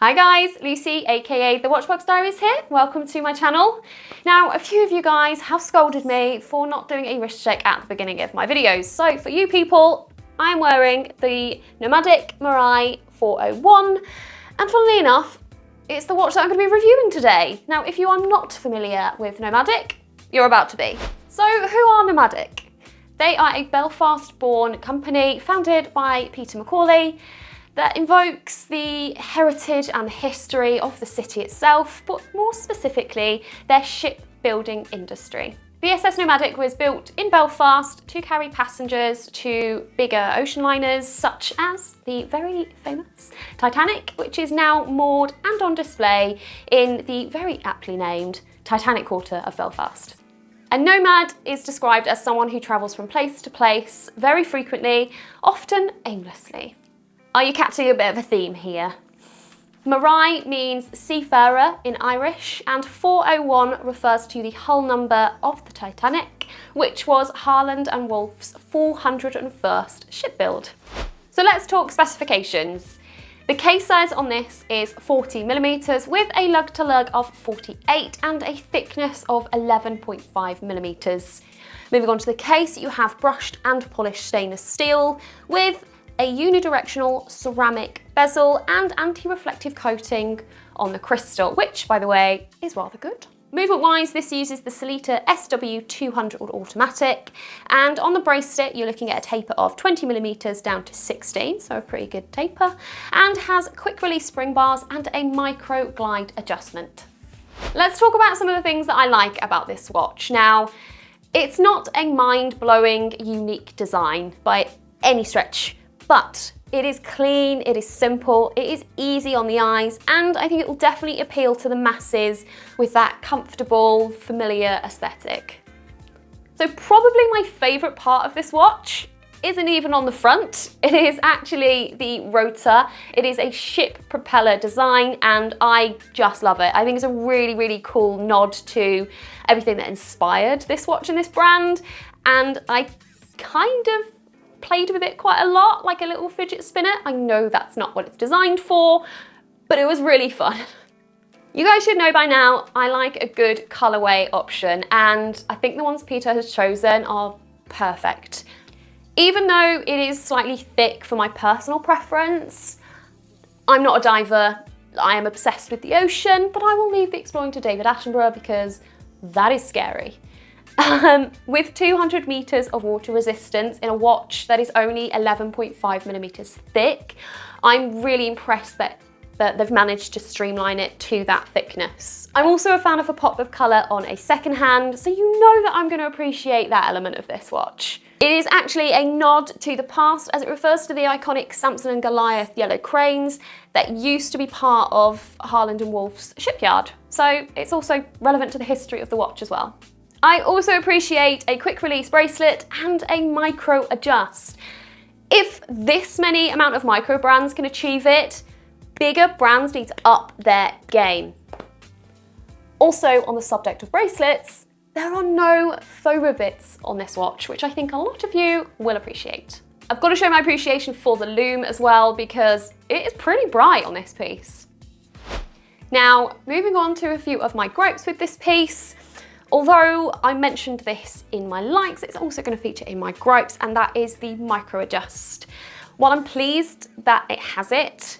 Hi guys, Lucy aka The Watchbox Diaries here. Welcome to my channel. Now, a few of you guys have scolded me for not doing a wrist check at the beginning of my videos. So for you people, I'm wearing the Nomadic Marai 401, and funnily enough, it's the watch that I'm going to be reviewing today. Now, if you are not familiar with Nomadic, you're about to be. So who are Nomadic? They are a Belfast-born company founded by Peter Macaulay that invokes the heritage and history of the city itself, but more specifically, their shipbuilding industry. The SS Nomadic was built in Belfast to carry passengers to bigger ocean liners, such as the very famous Titanic, which is now moored and on display in the very aptly named Titanic Quarter of Belfast. A nomad is described as someone who travels from place to place very frequently, often aimlessly. Are you catching a bit of a theme here? Marai means seafarer in Irish, and 401 refers to the hull number of the Titanic, which was Harland and Wolff's 401st ship build. So let's talk specifications. The case size on this is 40mm with a lug to lug of 48 and a thickness of 11.5mm. Moving on to the case, you have brushed and polished stainless steel with a unidirectional ceramic bezel and anti-reflective coating on the crystal, which, by the way, is rather good. Movement-wise, this uses the Sellita SW200 automatic, and on the bracelet, you're looking at a taper of 20mm down to 16, so a pretty good taper, and has quick-release spring bars and a micro-glide adjustment. Let's talk about some of the things that I like about this watch. Now, it's not a mind-blowing, unique design by any stretch, but it is clean, it is simple, it is easy on the eyes, and I think it will definitely appeal to the masses with that comfortable, familiar aesthetic. So probably my favourite part of this watch isn't even on the front. It is actually the rotor. It is a ship propeller design, and I just love it. I think it's a really, really cool nod to everything that inspired this watch and this brand, and I kind of played with it quite a lot, like a little fidget spinner. I know that's not what it's designed for, but it was really fun. You guys should know by now, I like a good colorway option, and I think the ones Peter has chosen are perfect. Even though it is slightly thick for my personal preference, I'm not a diver. I am obsessed with the ocean, but I will leave the exploring to David Attenborough because that is scary. With 200 meters of water resistance in a watch that is only 11.5mm thick, I'm really impressed that they've managed to streamline it to that thickness. I'm also a fan of a pop of colour on a second hand, so you know that I'm going to appreciate that element of this watch. It is actually a nod to the past, as it refers to the iconic Samson and Goliath yellow cranes that used to be part of Harland and Wolff's shipyard, so it's also relevant to the history of the watch as well. I also appreciate a quick release bracelet and a micro adjust. If this many amount of micro brands can achieve it, bigger brands need to up their game. Also, on the subject of bracelets, there are no faux rivets on this watch, which I think a lot of you will appreciate. I've got to show my appreciation for the lume as well, because it is pretty bright on this piece. Now, moving on to a few of my gripes with this piece. Although I mentioned this in my likes, it's also going to feature in my gripes, and that is the micro adjust. While I'm pleased that it has it,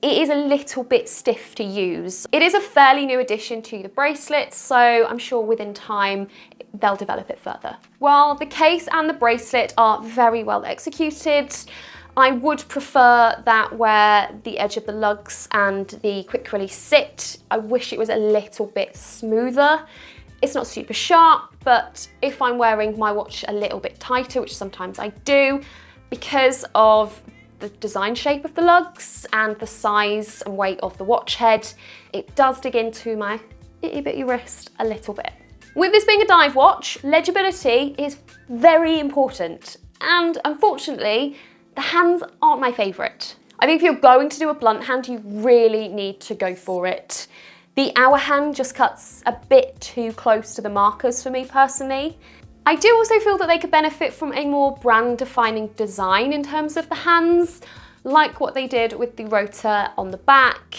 it is a little bit stiff to use. It is a fairly new addition to the bracelet, so I'm sure within time they'll develop it further. While the case and the bracelet are very well executed, I would prefer that where the edge of the lugs and the quick release sit, I wish it was a little bit smoother. It's not super sharp, but if I'm wearing my watch a little bit tighter, which sometimes I do, because of the design shape of the lugs and the size and weight of the watch head, it does dig into my itty bitty wrist a little bit. With this being a dive watch, legibility is very important, and unfortunately, the hands aren't my favourite. I think if you're going to do a blunt hand, you really need to go for it. The hour hand just cuts a bit too close to the markers for me personally. I do also feel that they could benefit from a more brand-defining design in terms of the hands, like what they did with the rotor on the back.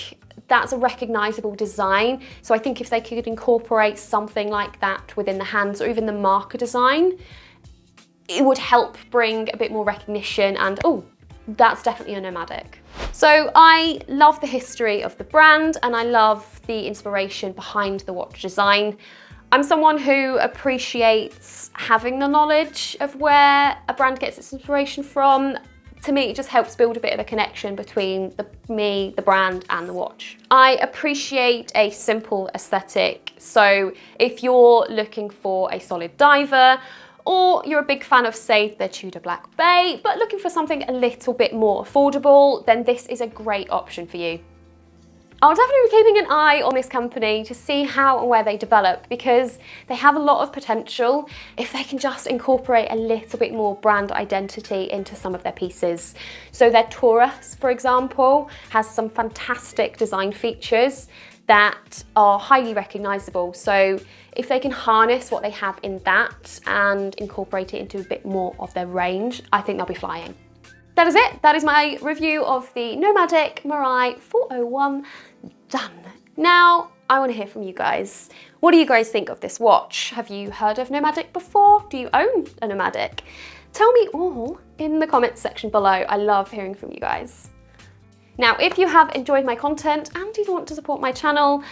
that's a recognizable design. So I think if they could incorporate something like that within the hands or even the marker design, it would help bring a bit more recognition and, oh, that's definitely a Nomadic. So I love the history of the brand and I love the inspiration behind the watch design. I'm someone who appreciates having the knowledge of where a brand gets its inspiration from. To me, it just helps build a bit of a connection between me, the brand, and the watch. I appreciate a simple aesthetic. So if you're looking for a solid diver, or you're a big fan of, say, the Tudor Black Bay, but looking for something a little bit more affordable, then this is a great option for you. I'll definitely be keeping an eye on this company to see how and where they develop, because they have a lot of potential if they can just incorporate a little bit more brand identity into some of their pieces. So their Taurus, for example, has some fantastic design features that are highly recognizable. So if they can harness what they have in that and incorporate it into a bit more of their range, I think they'll be flying. That is it. That is my review of the Nomadic Marai 401 done. Now, I want to hear from you guys. What do you guys think of this watch? Have you heard of Nomadic before? Do you own a Nomadic? Tell me all in the comments section below. I love hearing from you guys. Now, if you have enjoyed my content and you want to support my channel,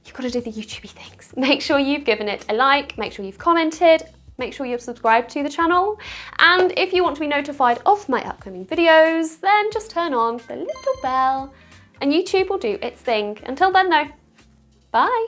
you've got to do the YouTubey things. Make sure you've given it a like, make sure you've commented, make sure you've subscribed to the channel. And if you want to be notified of my upcoming videos, then just turn on the little bell and YouTube will do its thing. Until then though, bye.